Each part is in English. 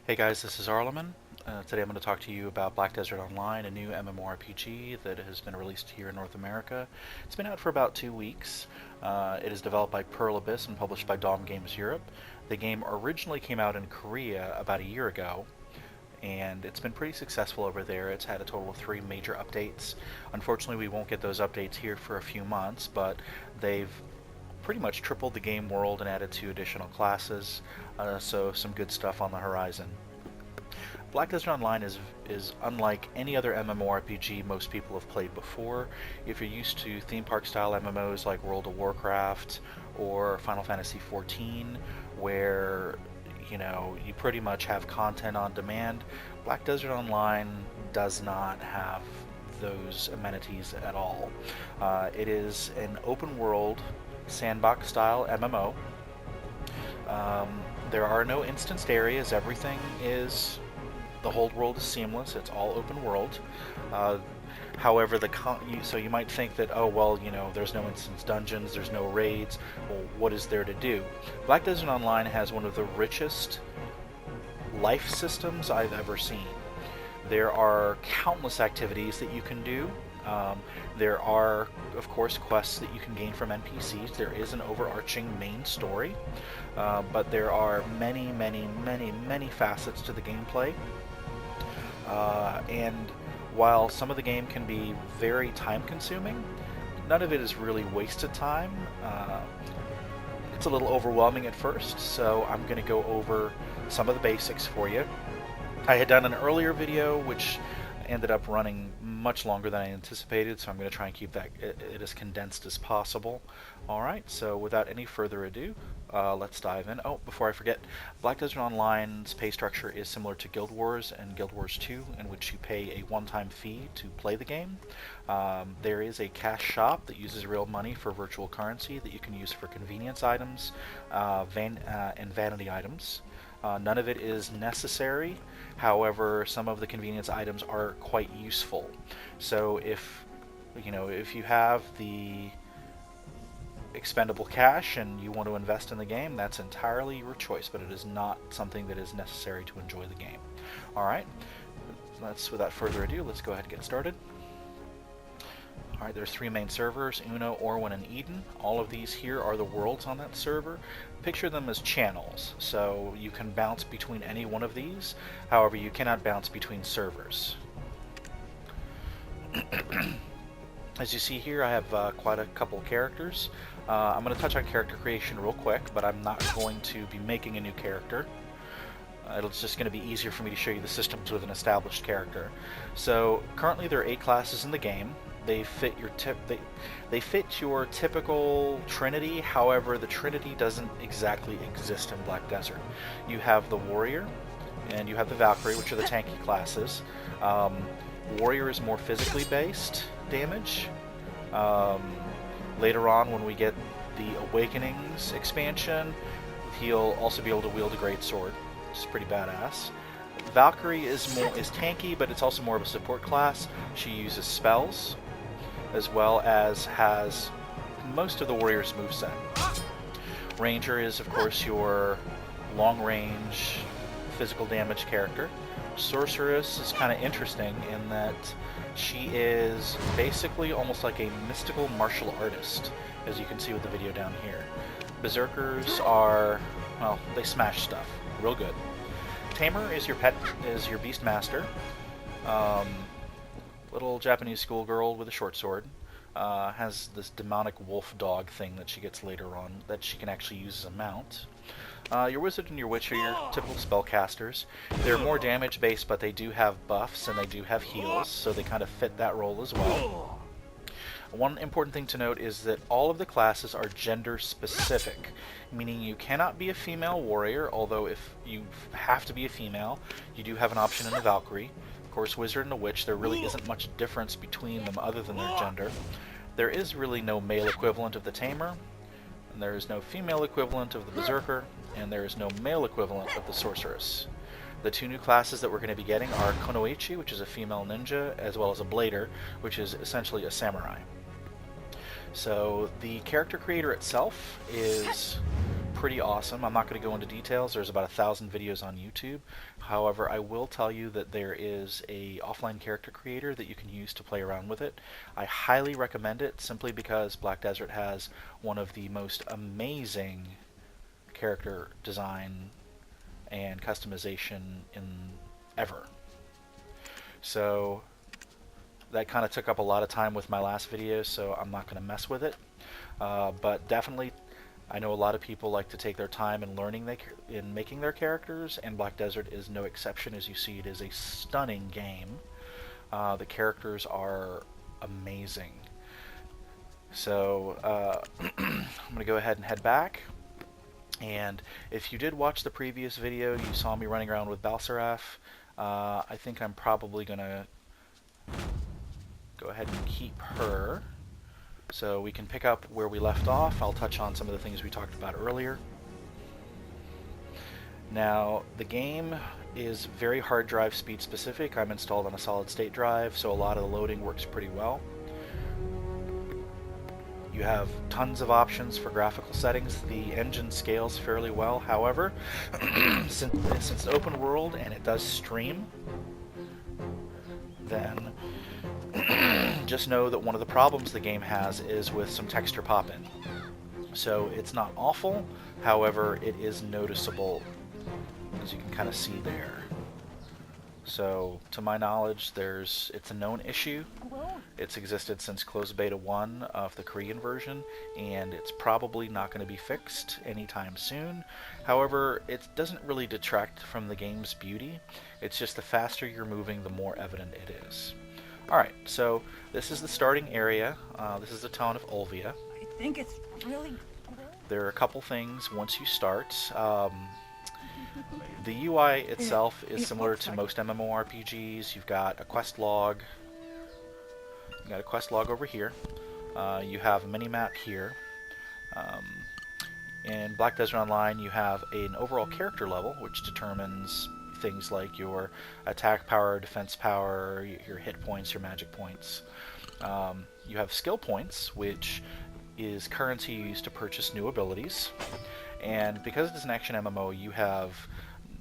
Hey guys, this is Arleman. Today I'm going to talk to you about Black Desert Online, a new MMORPG that has been released here in North America. It's been out for about 2 weeks. It is developed by Pearl Abyss and published by Dom Games Europe. The game originally came out in Korea about a year ago, and it's been pretty successful over there. It's had a total of 3 major updates. Unfortunately, we won't get those updates here for a few months, but they've pretty much tripled the game world and added 2 additional classes, so some good stuff on the horizon. Black Desert Online is unlike any other MMORPG most people have played before. If you're used to theme park style MMOs like World of Warcraft or Final Fantasy XIV, where you pretty much have content on demand, Black Desert Online does not have those amenities at all. It is an open world sandbox style MMO. There are no instanced areas. The whole world is seamless. It's all open world. Uh, However, so you might think that, oh well, there's no instance dungeons, there's no raids. Well, what is there to do? Black Desert Online has one of the richest life systems I've ever seen. There are countless activities that you can do. There are, of course, quests that you can gain from NPCs. There is an overarching main story, but there are many, many, many, many facets to the gameplay. And while some of the game can be very time-consuming, none of it is really wasted time. It's a little overwhelming at first, so I'm going to go over some of the basics for you. I had done an earlier video which ended up running much longer than I anticipated, so I'm going to try and keep it as condensed as possible. Alright, so without any further ado, let's dive in. Oh, before I forget, Black Desert Online's pay structure is similar to Guild Wars and Guild Wars 2, in which you pay a one-time fee to play the game. There is a cash shop that uses real money for virtual currency that you can use for convenience items and vanity items. None of it is necessary. However, some of the convenience items are quite useful. So if you have the expendable cash and you want to invest in the game, that's entirely your choice, but it is not something that is necessary to enjoy the game. Alright, without further ado, let's go ahead and get started. Alright, there's 3 main servers, Uno, Orwin, and Eden. All of these here are the worlds on that server. Picture them as channels, so you can bounce between any one of these. However, you cannot bounce between servers. As you see here, I have quite a couple characters. I'm going to touch on character creation real quick, but I'm not going to be making a new character. It's just going to be easier for me to show you the systems with an established character. So currently there are 8 classes in the game. They fit your typical Trinity. However, the Trinity doesn't exactly exist in Black Desert. You have the Warrior and you have the Valkyrie, which are the tanky classes. Warrior is more physically based damage. Later on, when we get the Awakenings expansion, he'll also be able to wield a great sword, which is pretty badass. Valkyrie is tanky, but it's also more of a support class. She uses spells, as well as has most of the Warrior's moveset. Ranger is, of course, your long-range physical damage character. Sorceress is kind of interesting in that she is basically almost like a mystical martial artist, as you can see with the video down here. Berserkers are, well, they smash stuff real good. Tamer is your beast master. Little Japanese schoolgirl with a short sword. Has this demonic wolf dog thing that she gets later on that she can actually use as a mount. Your wizard and your witch are your typical spellcasters. They're more damage based, but they do have buffs and they do have heals, so they kind of fit that role as well. One important thing to note is that all of the classes are gender specific, meaning you cannot be a female warrior, although if you have to be a female, you do have an option in a Valkyrie. Of course, wizard and a witch, there really isn't much difference between them other than their gender. There is really no male equivalent of the Tamer, and there is no female equivalent of the Berserker, and there is no male equivalent of the Sorceress. The 2 new classes that we're going to be getting are Kunoichi, which is a female ninja, as well as a Blader, which is essentially a samurai. So the character creator itself is pretty awesome. I'm not going to go into details. There's about 1,000 videos on YouTube. However, I will tell you that there is a offline character creator that you can use to play around with it. I highly recommend it simply because Black Desert has one of the most amazing character design and customization in ever. So that kind of took up a lot of time with my last video, so I'm not going to mess with it. But definitely, I know a lot of people like to take their time in making their characters, and Black Desert is no exception. As you see, it is a stunning game. The characters are amazing. So I'm going to go ahead and head back. And if you did watch the previous video, you saw me running around with Balsaraf. I think I'm probably going to go ahead and keep her, so we can pick up where we left off. I'll touch on some of the things we talked about earlier. Now, the game is very hard drive speed specific. I'm installed on a solid state drive, so a lot of the loading works pretty well. You have tons of options for graphical settings. The engine scales fairly well. However, since it's open world and it does stream, then just know that one of the problems the game has is with some texture pop-in. So it's not awful, however, it is noticeable, as you can kind of see there. So, to my knowledge, it's a known issue. It's existed since closed beta 1 of the Korean version, and it's probably not going to be fixed anytime soon. However, it doesn't really detract from the game's beauty. It's just the faster you're moving, the more evident it is. Alright, so this is the starting area. This is the town of Olvia. I think it's really good. There are a couple things once you start. The UI itself is similar to most MMORPGs. You've got a quest log. You've got a quest log over here. You have a mini-map here. In Black Desert Online, you have an overall character level, which determines things like your attack power, defense power, your hit points, your magic points. You have skill points, which is currency used to purchase new abilities. And because it is an action MMO,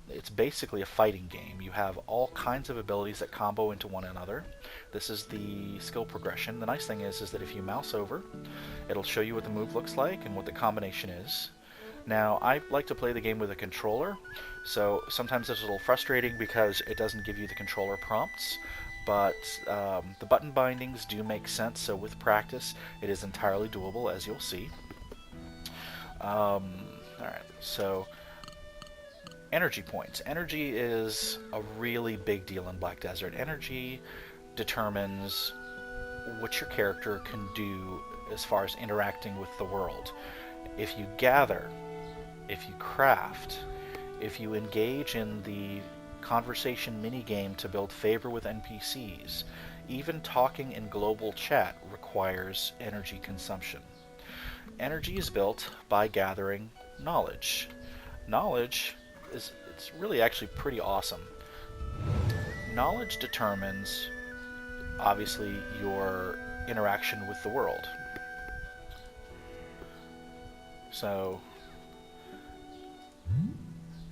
it's basically a fighting game. You have all kinds of abilities that combo into one another. This is the skill progression. The nice thing is that if you mouse over, it'll show you what the move looks like and what the combination is. Now, I like to play the game with a controller, so sometimes it's a little frustrating because it doesn't give you the controller prompts, but the button bindings do make sense, so with practice, it is entirely doable, as you'll see. Alright, so energy points. Energy is a really big deal in Black Desert. Energy determines what your character can do as far as interacting with the world. If you gather, if you craft, if you engage in the conversation minigame to build favor with NPCs, even talking in global chat requires energy consumption. Energy is built by gathering knowledge. Knowledge it's really actually pretty awesome. Knowledge determines, obviously, your interaction with the world. So,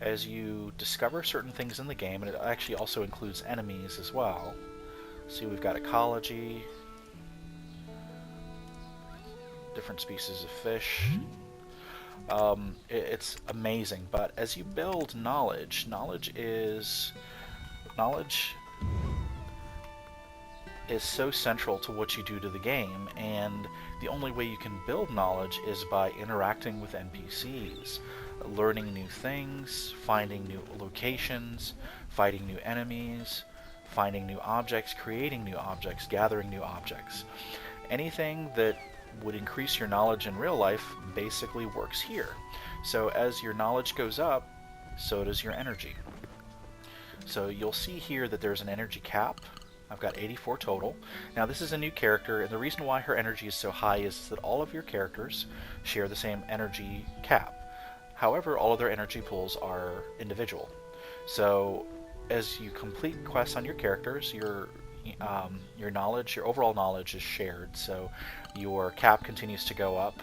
as you discover certain things in the game, and it actually also includes enemies as well. See, we've got ecology, different species of fish. It's amazing, but as you build knowledge, knowledge is so central to what you do to the game, and the only way you can build knowledge is by interacting with NPCs, learning new things, finding new locations, fighting new enemies, finding new objects, creating new objects, gathering new objects. Anything that would increase your knowledge in real life basically works here. So as your knowledge goes up, so does your energy. So you'll see here that there's an energy cap. I've got 84 total. Now this is a new character, and the reason why her energy is so high is that all of your characters share the same energy cap. However, all of their energy pools are individual. So as you complete quests on your characters, your knowledge, your overall knowledge is shared, so your cap continues to go up,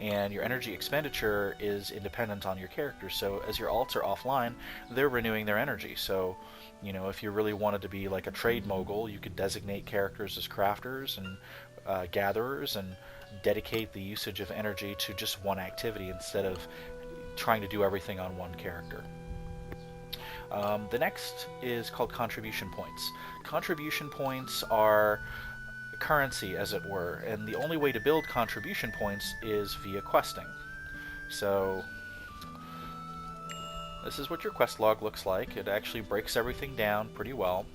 and your energy expenditure is independent on your character. So as your alts are offline, they're renewing their energy. So, you know, if you really wanted to be like a trade mogul, you could designate characters as crafters and gatherers and dedicate the usage of energy to just one activity instead of trying to do everything on one character. The next is called contribution points. Contribution points are currency, as it were, and the only way to build contribution points is via questing. So this is what your quest log looks like. It actually breaks everything down pretty well.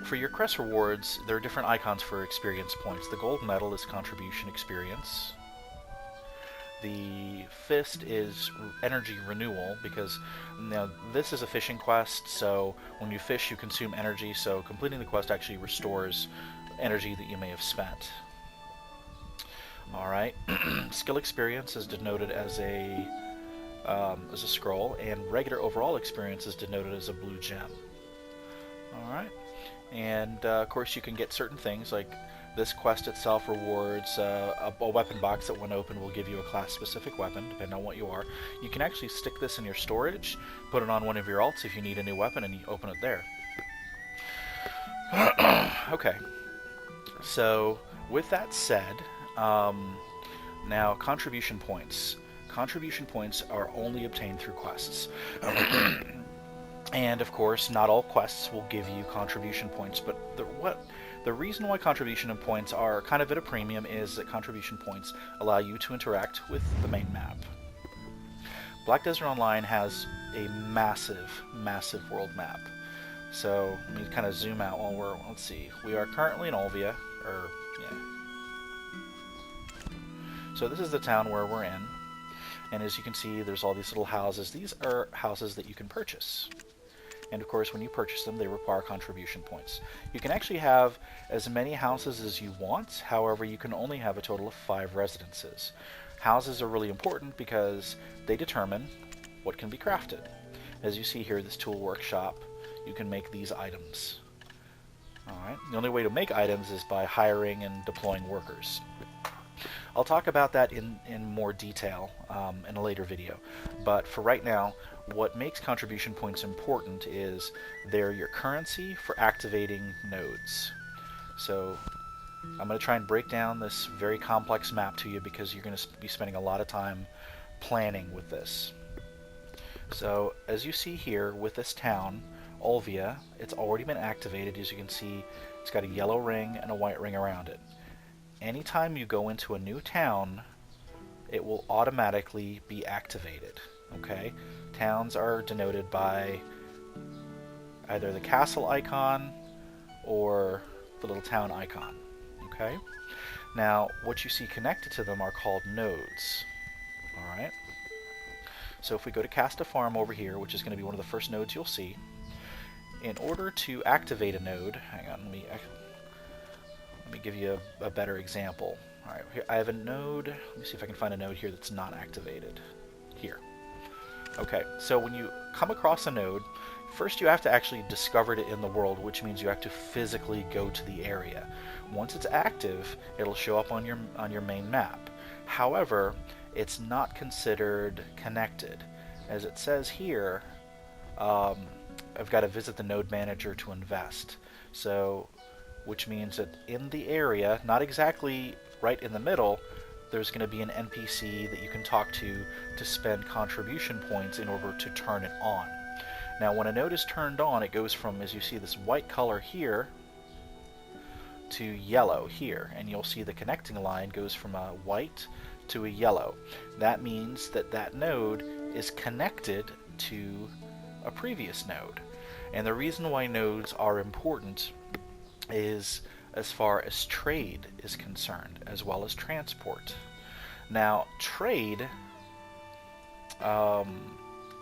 For your quest rewards, there are different icons for experience points. The gold medal is contribution experience. The fist is energy renewal, because now this is a fishing quest, so when you fish you consume energy, so completing the quest actually restores energy that you may have spent. Alright, skill experience is denoted as a scroll, and regular overall experience is denoted as a blue gem. Alright, and of course you can get certain things, like this quest itself rewards a weapon box that when open will give you a class-specific weapon, depending on what you are. You can actually stick this in your storage, put it on one of your alts if you need a new weapon, and you open it there. Okay, so with that said, now contribution points. Contribution points are only obtained through quests. And of course, not all quests will give you contribution points, but the reason why contribution points are kind of at a premium is that contribution points allow you to interact with the main map. Black Desert Online has a massive, massive world map. So let me kind of zoom out while let's see, we are currently in Olvia, So this is the town where we're in, and as you can see, there's all these little houses. These are houses that you can purchase. And of course, when you purchase them, they require contribution points. You can actually have as many houses as you want, however, you can only have a total of 5 residences. Houses are really important because they determine what can be crafted. As you see here, this tool workshop, you can make these items. Alright, the only way to make items is by hiring and deploying workers. I'll talk about that in more detail in a later video, but for right now, what makes contribution points important is they're your currency for activating nodes. So I'm going to try and break down this very complex map to you because you're going to be spending a lot of time planning with this. So as you see here with this town, Olvia, it's already been activated. As you can see, it's got a yellow ring and a white ring around it. Anytime you go into a new town, it will automatically be activated. Okay? Towns are denoted by either the castle icon or the little town icon. Okay? Now, what you see connected to them are called nodes. Alright? So if we go to Cast a Farm over here, which is going to be one of the first nodes you'll see, in order to activate a node, hang on, let me give you a better example. Alright, here I have a node. Let me see if I can find a node here that's not activated. Here. Okay, so when you come across a node, first you have to actually discover it in the world, which means you have to physically go to the area. Once it's active, it'll show up on your main map. However, it's not considered connected. As it says here, I've got to visit the node manager to invest. So, which means that in the area, not exactly right in the middle, there's going to be an NPC that you can talk to spend contribution points in order to turn it on. Now when a node is turned on, it goes from, as you see, this white color here to yellow here, and you'll see the connecting line goes from a white to a yellow. That means that that node is connected to a previous node. And the reason why nodes are important is as far as trade is concerned, as well as transport. Now, trade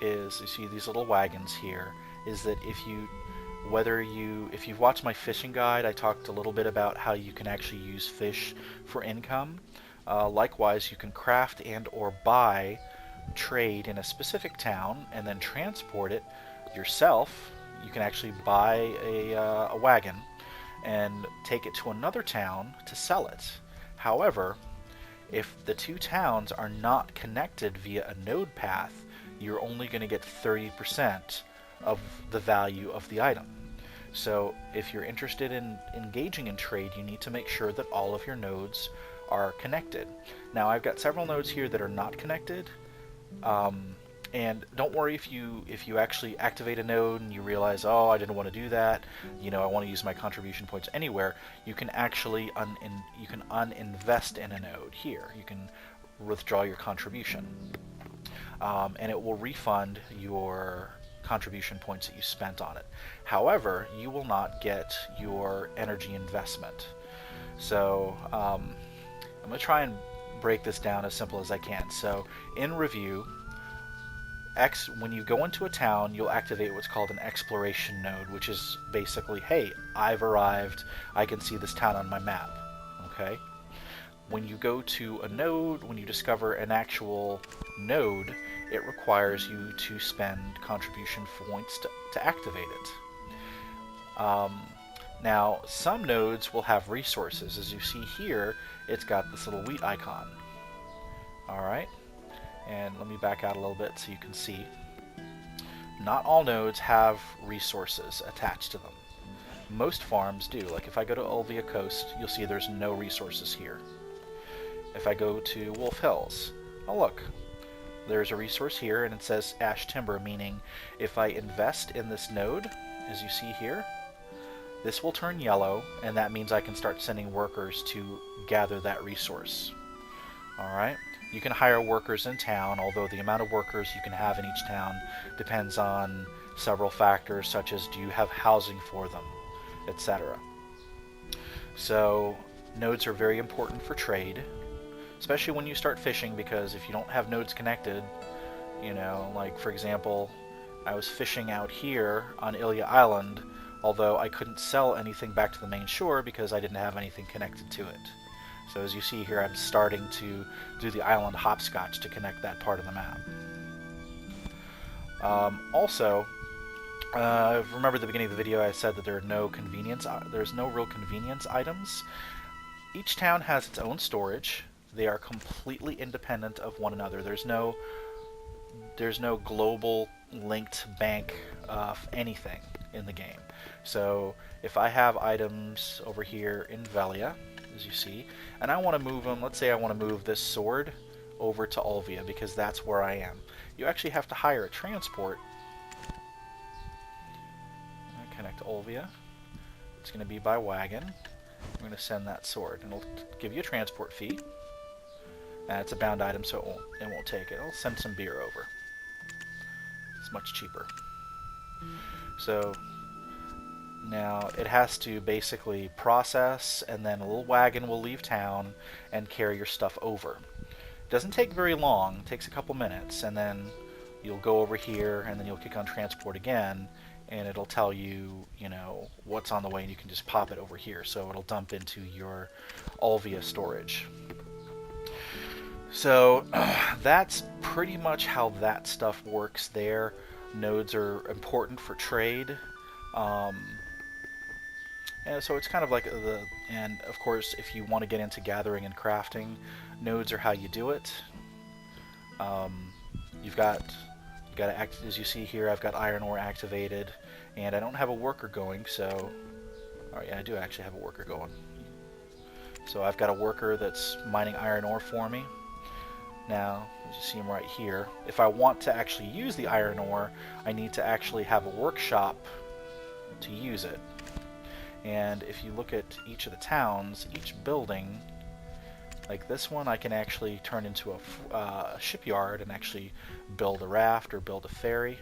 is, you see these little wagons here, is that if you've watched my fishing guide, I talked a little bit about how you can actually use fish for income. Likewise, you can craft and or buy trade in a specific town and then transport it yourself. You can actually buy a wagon and take it to another town to sell it. However, If the two towns are not connected via a node path, you're only going to get 30% of the value of the item. So if you're interested in engaging in trade, you need to make sure that all of your nodes are connected. Now I've got several nodes here that are not connected, and don't worry if you actually activate a node and you realize, oh, I didn't want to do that, I want to use my contribution points anywhere. You can actually uninvest in a node here. You can withdraw your contribution, and it will refund your contribution points that you spent on it. However, you will not get your energy investment. So I'm going to try and break this down as simple as I can. So in review, when you go into a town, you'll activate what's called an exploration node, which is basically, hey, I've arrived, I can see this town on my map. Okay? When you go to a node, when you discover an actual node, it requires you to spend contribution points to activate it. Now, some nodes will have resources. As you see here, it's got this little wheat icon. Alright? And let me back out a little bit so you can see. Not all nodes have resources attached to them. Most farms do. Like if I go to Olvia Coast, you'll see there's no resources here. If I go to Wolf Hills, oh look, there's a resource here and it says Ash Timber, meaning if I invest in this node, as you see here, this will turn yellow, and that means I can start sending workers to gather that resource. Alright? You can hire workers in town, although the amount of workers you can have in each town depends on several factors, such as do you have housing for them, etc. So, nodes are very important for trade, especially when you start fishing, because if you don't have nodes connected, like for example, I was fishing out here on Ilya Island, although I couldn't sell anything back to the main shore because I didn't have anything connected to it. So as you see here, I'm starting to do the island hopscotch to connect that part of the map. Also, remember at the beginning of the video I said that there's no real convenience items. Each town has its own storage. They are completely independent of one another. There's no global linked bank of anything in the game. So if I have items over here in Velia, as you see, and I want to move them, let's say I want to move this sword over to Olvia because that's where I am. You actually have to hire a transport. Connect to Olvia. It's going to be by wagon. I'm going to send that sword, and it'll give you a transport fee. And it's a bound item, so it won't take it. I'll send some beer over. It's much cheaper. So now it has to basically process, and then a little wagon will leave town and carry your stuff over. It doesn't take very long. It takes a couple minutes, and then you'll go over here, and then you'll click on transport again, and it'll tell you, what's on the way, and you can just pop it over here. So it'll dump into your Olvia storage. So that's pretty much how that stuff works there. Nodes are important for trade. And so it's kind of like and of course if you want to get into gathering and crafting, nodes are how you do it. You've got to act, as you see here, I've got iron ore activated, and I don't have a worker going, so, alright, yeah, I do actually have a worker going. So I've got a worker that's mining iron ore for me. Now, as you see him right here, if I want to actually use the iron ore, I need to actually have a workshop to use it. And if you look at each of the towns, each building, like this one, I can actually turn into a shipyard and actually build a raft or build a ferry.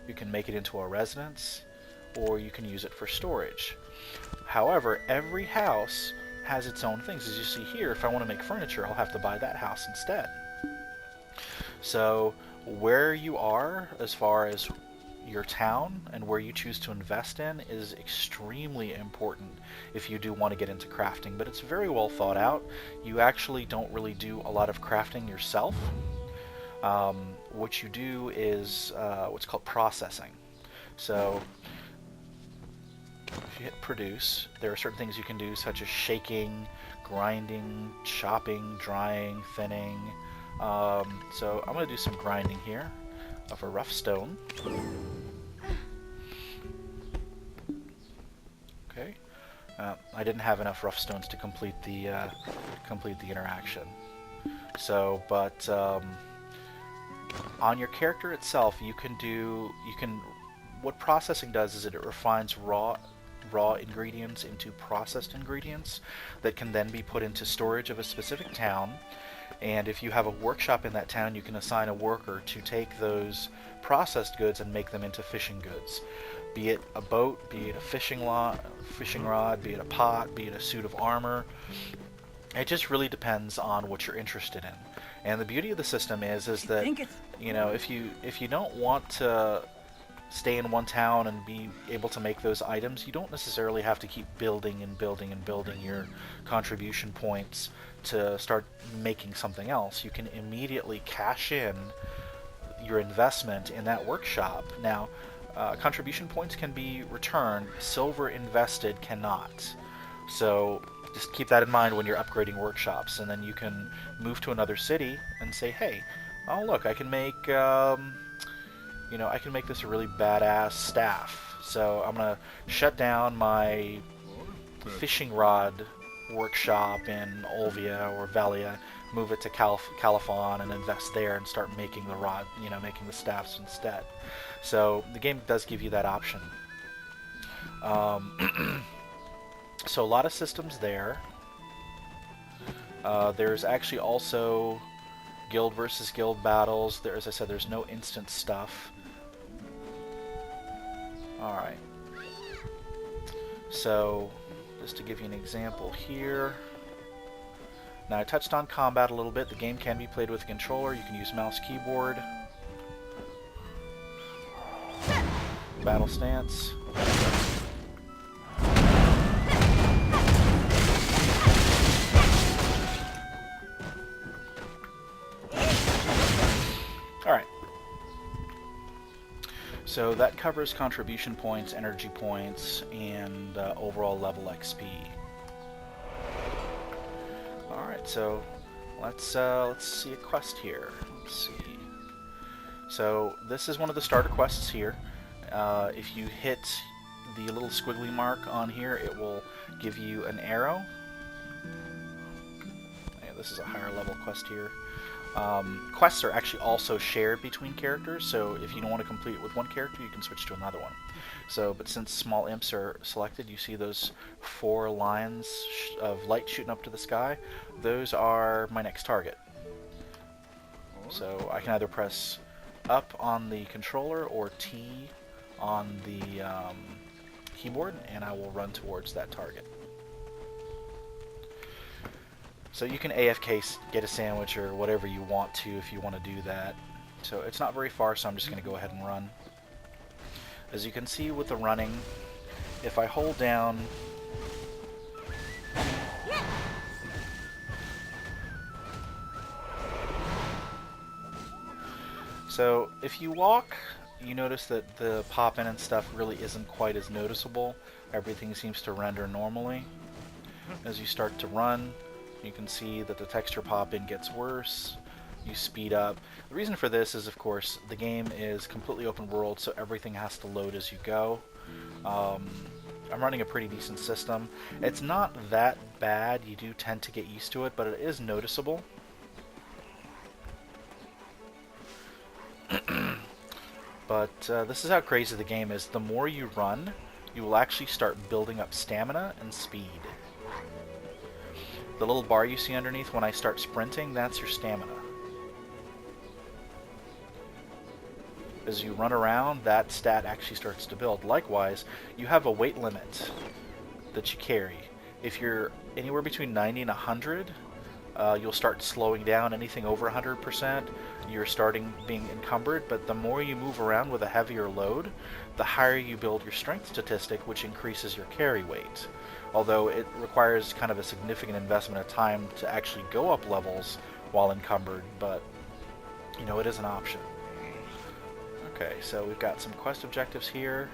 You can make it into a residence, or you can use it for storage. However, every house has its own things. As you see here, if I want to make furniture, I'll have to buy that house instead. So where you are as far as your town and where you choose to invest in is extremely important if you do want to get into crafting, but it's very well thought out. You actually don't really do a lot of crafting yourself. What you do is what's called processing. So if you hit produce, there are certain things you can do, such as shaking, grinding, chopping, drying, thinning. So I'm going to do some grinding here of a rough stone. Okay. I didn't have enough rough stones to complete the interaction. So, but on your character itself, what processing does is it refines raw ingredients into processed ingredients that can then be put into storage of a specific town. And if you have a workshop in that town, you can assign a worker to take those processed goods and make them into fishing goods. Be it a boat, be it a fishing rod, be it a pot, be it a suit of armor. It just really depends on what you're interested in. And the beauty of the system is that, you know, if you don't want to stay in one town and be able to make those items, you don't necessarily have to keep building and building and building your contribution points to start making something else. You can immediately cash in your investment in that workshop. Now, contribution points can be returned, silver invested cannot. So just keep that in mind when you're upgrading workshops, and then you can move to another city and say, hey, oh look, I can make you know, I can make this a really badass staff. So I'm gonna shut down my fishing rod workshop in Olvia or Valia, move it to Califon and invest there and start making the rod, you know, making the staffs instead. So the game does give you that option. So a lot of systems there. There's actually also guild versus guild battles. There, as I said, there's no instant stuff. Alright. So, just to give you an example here. Now, I touched on combat a little bit. The game can be played with a controller. You can use mouse keyboard. Battle stance. Alright. So that covers contribution points, energy points, and overall level XP. Alright, so let's see a quest here. Let's see. So this is one of the starter quests here. If you hit the little squiggly mark on here, it will give you an arrow. Yeah, this is a higher level quest here. Quests are actually also shared between characters, so if you don't want to complete it with one character, you can switch to another one. So, but since small imps are selected, you see those 4 lines of light shooting up to the sky. Those are my next target. So I can either press up on the controller or T on the keyboard, and I will run towards that target. So you can AFK, get a sandwich, or whatever you want to if you want to do that. So it's not very far, so I'm just going to go ahead and run. As you can see with the running, if I hold down... So if you walk, you notice that the pop-in and stuff really isn't quite as noticeable. Everything seems to render normally. As you start to run, you can see that the texture pop-in gets worse. You speed up. The reason for this is, of course, the game is completely open world, so everything has to load as you go. I'm running a pretty decent system. It's not that bad. You do tend to get used to it, but it is noticeable. But this is how crazy the game is. The more you run, you will actually start building up stamina and speed. The little bar you see underneath when I start sprinting, that's your stamina. As you run around, that stat actually starts to build. Likewise, you have a weight limit that you carry. If you're anywhere between 90 and 100, you'll start slowing down. Anything over 100%, you're starting being encumbered, but the more you move around with a heavier load, the higher you build your strength statistic, which increases your carry weight. Although it requires kind of a significant investment of time to actually go up levels while encumbered, but, you know, it is an option. Okay, so we've got some quest objectives here.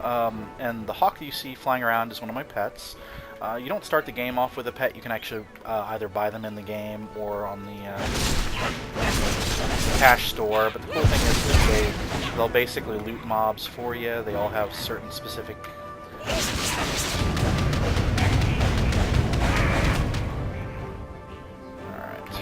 And the hawk that you see flying around is one of my pets. You don't start the game off with a pet. You can actually either buy them in the game or on the cash store. But the cool thing is that they'll basically loot mobs for you. They all have certain specific... Alright.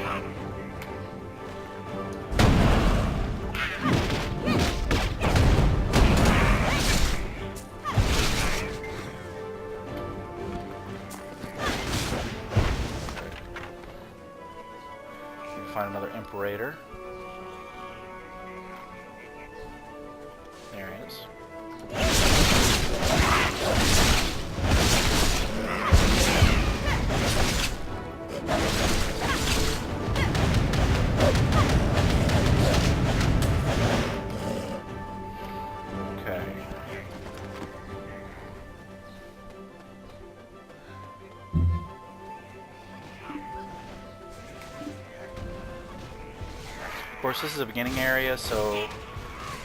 Find another Imperator. There he is. Okay. Of course, this is a beginning area, so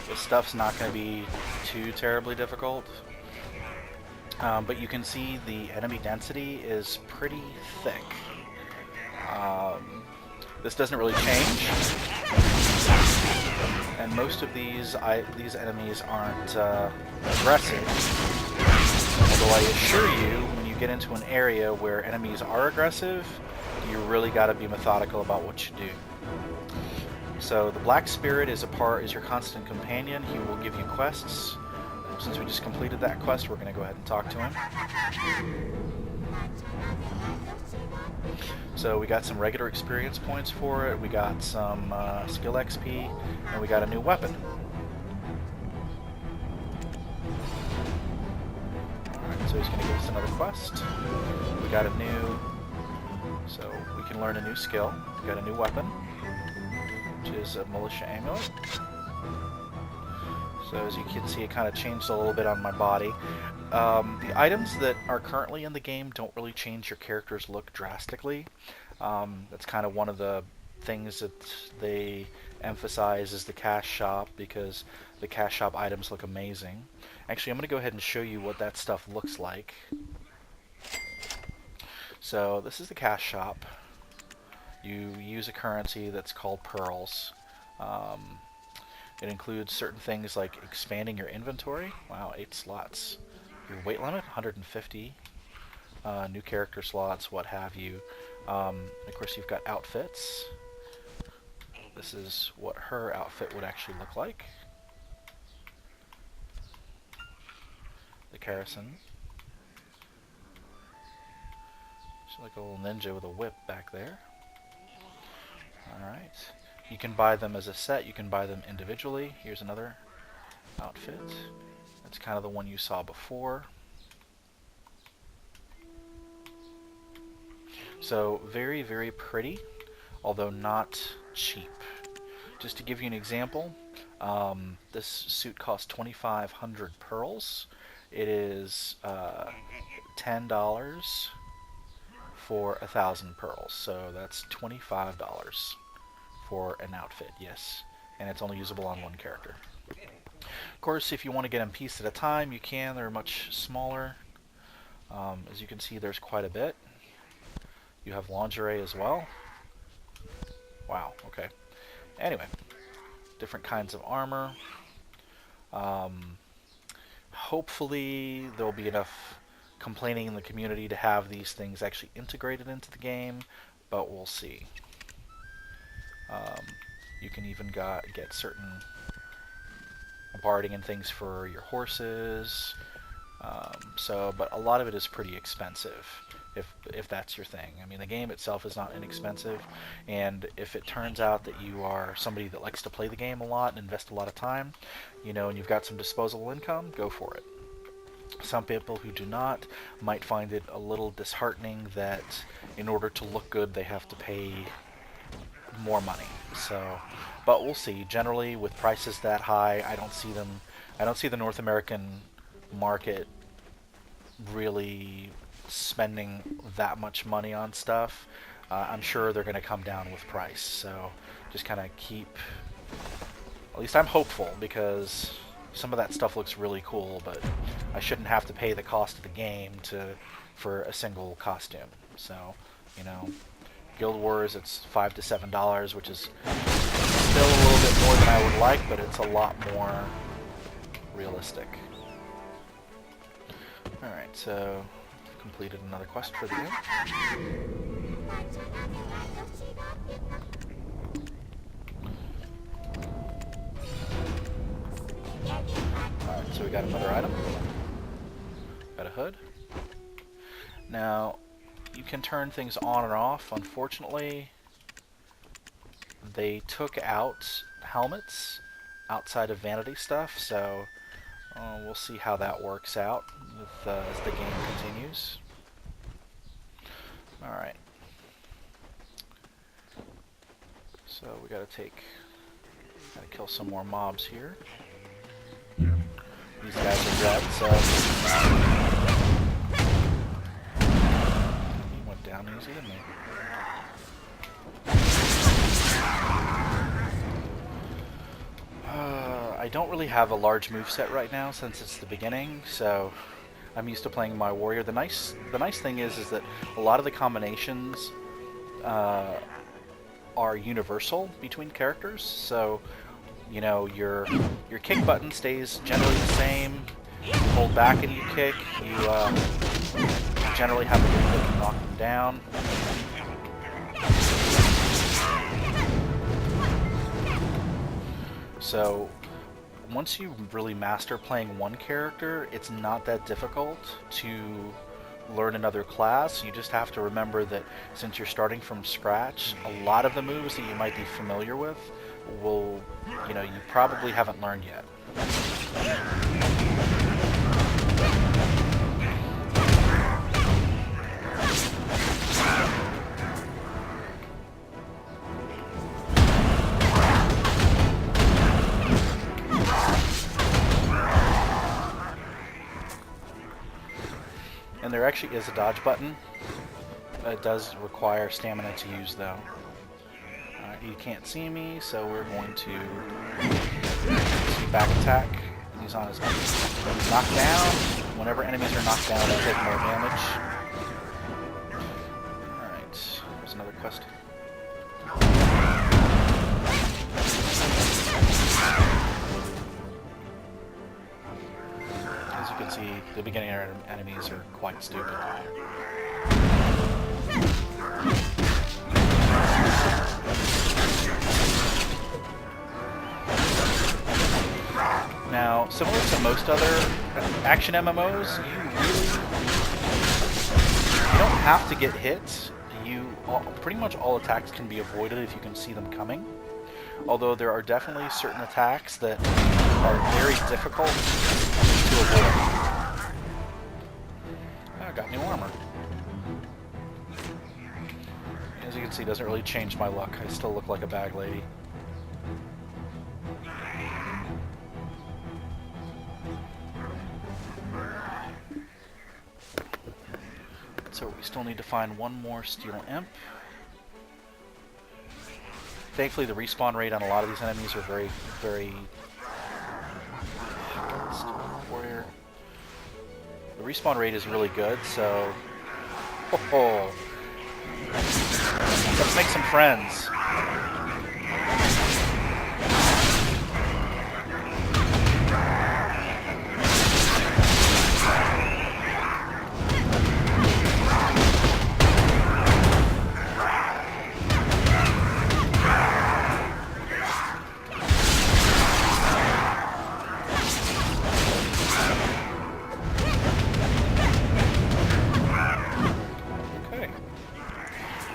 the stuff's not going to be too terribly difficult. But you can see the enemy density is pretty thick. This doesn't really change, and most of these enemies aren't aggressive. Although I assure you, when you get into an area where enemies are aggressive, you really got to be methodical about what you do. So the Black Spirit is your constant companion. He will give you quests. Since we just completed that quest, we're going to go ahead and talk to him. So we got some regular experience points for it. We got some skill XP, and we got a new weapon. Alright, so he's going to give us another quest. We got a new... So we can learn a new skill. We got a new weapon, which is a militia amulet. So as you can see, it kind of changed a little bit on my body. The items that are currently in the game don't really change your character's look drastically. That's kind of one of the things that they emphasize is the cash shop, because the cash shop items look amazing. Actually, I'm going to go ahead and show you what that stuff looks like. So this is the cash shop. You use a currency that's called pearls. It includes certain things like expanding your inventory. Wow, 8 slots. Your weight limit, 150. New character slots, what have you. Of course, you've got outfits. This is what her outfit would actually look like. The Karrison. She's like a little ninja with a whip back there. Alright. You can buy them as a set, you can buy them individually. Here's another outfit. That's kind of the one you saw before. So, very, very pretty, although not cheap. Just to give you an example, this suit costs 2,500 pearls. It is $10 for 1,000 pearls, so that's $25 for an outfit, yes. And it's only usable on one character. Of course, if you want to get them piece at a time, you can. They're much smaller. As you can see, there's quite a bit. You have lingerie as well. Wow, okay. Anyway, different kinds of armor. Hopefully there'll be enough complaining in the community to have these things actually integrated into the game, but we'll see. You can even get certain barding and things for your horses. But a lot of it is pretty expensive, if that's your thing. I mean, the game itself is not inexpensive, and if it turns out that you are somebody that likes to play the game a lot and invest a lot of time, and you've got some disposable income, go for it. Some people who do not might find it a little disheartening that in order to look good they have to pay more money. So, but we'll see. Generally, with prices that high, I don't see the North American market really spending that much money on stuff. I'm sure they're going to come down with price. So, just kind of keep. At least I'm hopeful, because some of that stuff looks really cool, but I shouldn't have to pay the cost of the game for a single costume. So, you know, Guild Wars, it's $5 to $7, which is still a little bit more than I would like, but it's a lot more realistic. Alright, so I've completed another quest for the game. Alright, so we got another item. Got a hood. Now, you can turn things on and off. Unfortunately, they took out helmets outside of vanity stuff, so we'll see how that works out as the game continues. Alright. So we gotta kill some more mobs here. These guys are red, so he went down easy, didn't he? I don't really have a large moveset right now since it's the beginning, so I'm used to playing my warrior. The nice thing is that a lot of the combinations are universal between characters. So, you know, your kick button stays generally the same. You hold back and you kick. You generally have a way that can knock them down. So once you really master playing one character, it's not that difficult to learn another class. You just have to remember that since you're starting from scratch, a lot of the moves that you might be familiar with will, you know, you probably haven't learned yet. And there actually is a dodge button. It does require stamina to use, though. He can't see me, so we're going to back attack. He's on his knockdown. Whenever enemies are knocked down, they take more damage. Alright, there's another quest. As you can see, the beginning enemies are quite stupid. Now, similar to most other action MMOs, you don't have to get hit. Pretty much all attacks can be avoided if you can see them coming. Although there are definitely certain attacks that are very difficult to avoid. I got new armor. As you can see, it doesn't really change my luck. I still look like a bag lady. So we still need to find one more Steel Imp. Thankfully, the respawn rate on a lot of these enemies are very, very... Warrior. The respawn rate is really good, so... Oh, let's make some friends.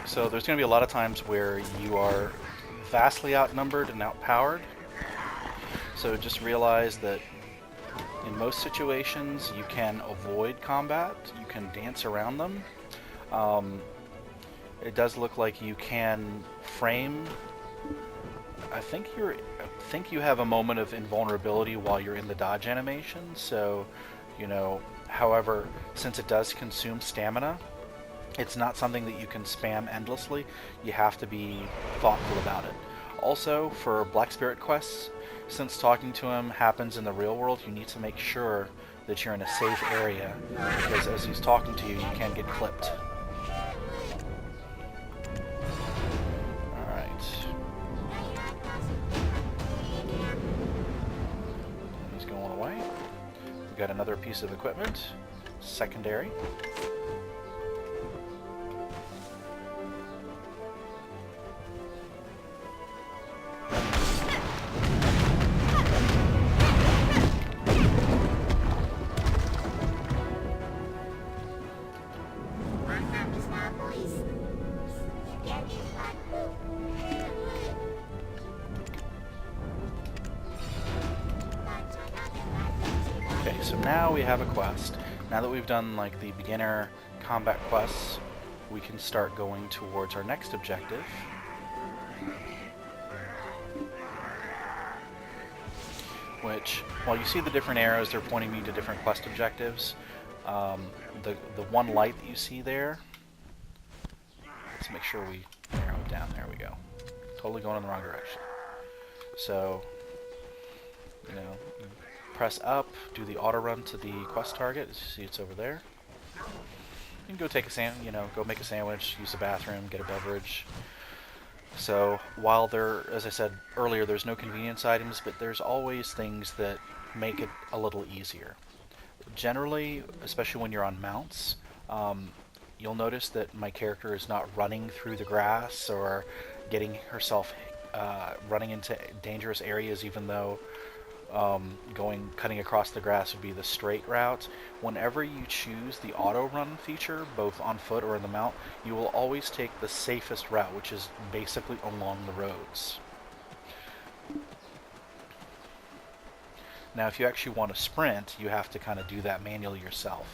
So there's going to be a lot of times where you are vastly outnumbered and outpowered. So just realize that in most situations you can avoid combat, you can dance around them. It does look like you can frame. I think you have a moment of invulnerability while you're in the dodge animation. So, you know, however, since it does consume stamina, it's not something that you can spam endlessly. You have to be thoughtful about it. Also, for Black Spirit quests, since talking to him happens in the real world, you need to make sure that you're in a safe area, because as he's talking to you, you can get clipped. Alright. He's going away. We got another piece of equipment. Secondary. Okay, so now we have a quest. Now that we've done like the beginner combat quests, we can start going towards our next objective. Which, while you see the different arrows, they're pointing me to different quest objectives. The one light that you see there, let's make sure we narrow it down. There we go. Totally going in the wrong direction. So, you know, press up, do the auto run to the quest target. As you see, it's over there. You can go take a go make a sandwich, use the bathroom, get a beverage. So while there, as I said earlier, there's no convenience items, but there's always things that make it a little easier. Generally, especially when you're on mounts, you'll notice that my character is not running through the grass or getting herself running into dangerous areas, even though cutting across the grass would be the straight route. Whenever you choose the auto run feature, both on foot or in the mount, you will always take the safest route, which is basically along the roads. Now if you actually want to sprint, you have to kind of do that manually yourself.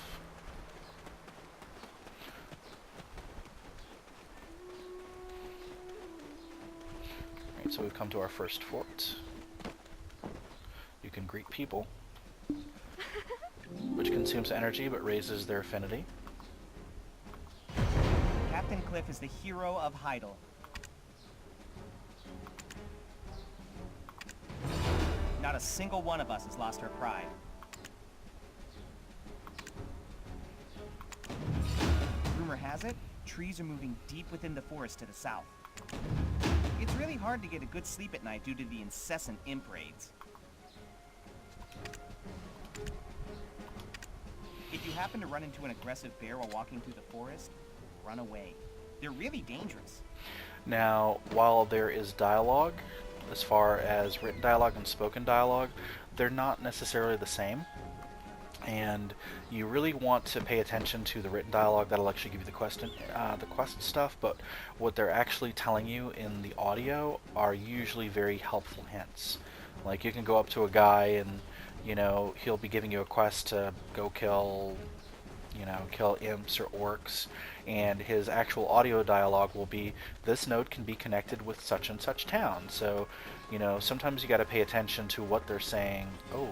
Alright, so we've come to our first fort. You can greet people, which consumes energy but raises their affinity. Captain Cliff is the hero of Heidel. Not a single one of us has lost our pride. Rumor has it, trees are moving deep within the forest to the south. It's really hard to get a good sleep at night due to the incessant imp raids. If you happen to run into an aggressive bear while walking through the forest, run away. They're really dangerous. Now, while there is dialogue, as far as written dialogue and spoken dialogue, they're not necessarily the same. And you really want to pay attention to the written dialogue. That'll actually give you the quest stuff, but what they're actually telling you in the audio are usually very helpful hints. Like, you can go up to a guy and, you know, he'll be giving you a quest to go kill imps or orcs, and his actual audio dialogue will be, this node can be connected with such and such town. So, you know, sometimes you got to pay attention to what they're saying. Oh,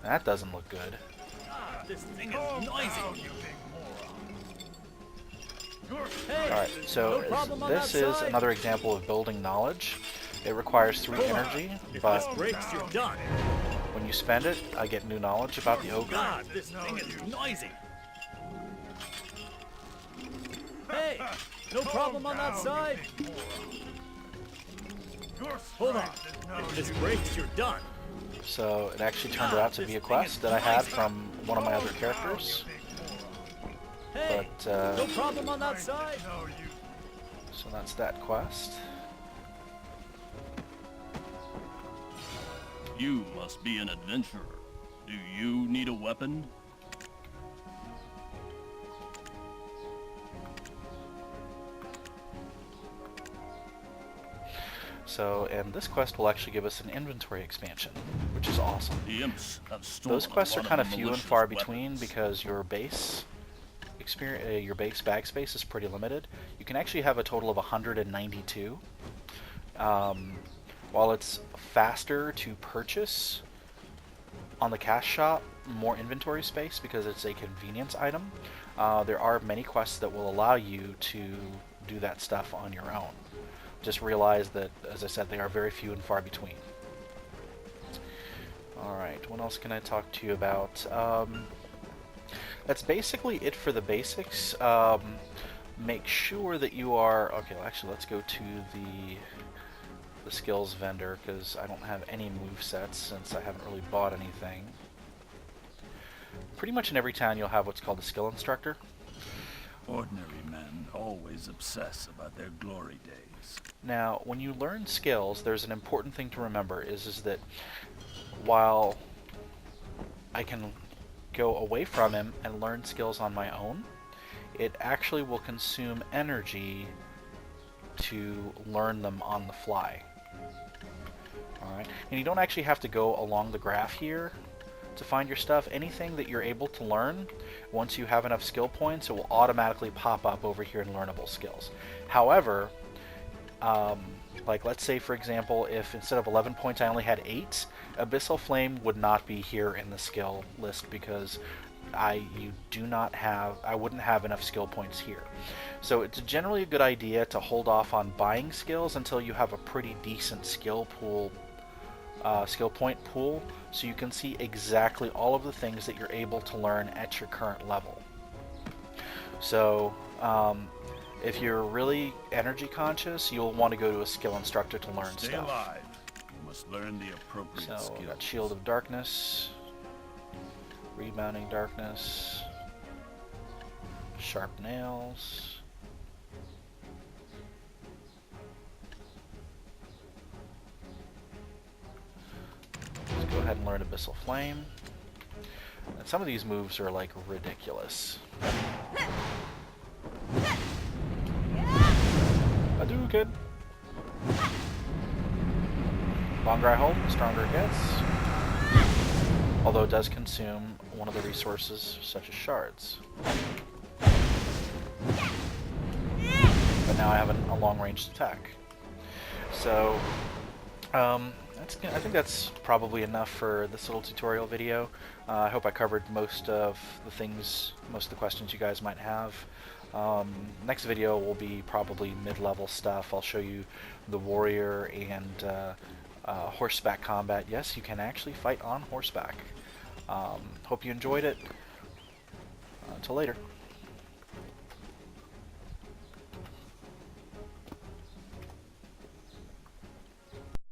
that doesn't look good. This thing is noisy. Alright, so this is another example of building knowledge. It requires 3 energy, but This breaks, you're done. when you spend it, I get new knowledge about the ogre. God, this thing is noisy. Hey, no problem on that side. Hold on. If this breaks, you're done. So it actually turned out to be a quest that I had from one of my other characters. Hey, But, no problem on that side. so that's that quest. You must be an adventurer. Do you need a weapon? So, and this quest will actually give us an inventory expansion, which is awesome. The imps have stolen Those quests a are lot kind of few and malicious far between weapons. because your base bag space is pretty limited. You can actually have a total of 192. While it's faster to purchase on the cash shop more inventory space because it's a convenience item, there are many quests that will allow you to do that stuff on your own. Just realize that, as I said, they are very few and far between. Alright, what else can I talk to you about? That's basically it for the basics. Make sure that you are... Okay, well, actually, let's go to the skills vendor, because I don't have any movesets since I haven't really bought anything. Pretty much in every town you'll have what's called a skill instructor. Ordinary men always obsess about their glory days. Now, when you learn skills, there's an important thing to remember, is that while I can go away from him and learn skills on my own, it actually will consume energy to learn them on the fly. Alright, and you don't actually have to go along the graph here to find your stuff. Anything that you're able to learn, once you have enough skill points, it will automatically pop up over here in learnable skills. However, like let's say for example, if instead of 11 points I only had 8, Abyssal Flame would not be here in the skill list because I wouldn't have enough skill points here. So it's generally a good idea to hold off on buying skills until you have a pretty decent skill point pool, so you can see exactly all of the things that you're able to learn at your current level. So if you're really energy conscious, you'll want to go to a skill instructor to learn Stay stuff. alive. You must learn the appropriate So skills. got Shield of Darkness, Rebounding Darkness, Sharp Nails. Let's go ahead and learn Abyssal Flame. And some of these moves are like ridiculous. Hadouken! Longer I hold, the stronger it gets. Although it does consume one of the resources, such as shards. But now I have a long-range attack. So, I think that's probably enough for this little tutorial video. I hope I covered most of the questions you guys might have. Next video will be probably mid-level stuff. I'll show you the warrior and horseback combat. Yes, you can actually fight on horseback. Hope you enjoyed it. Until later.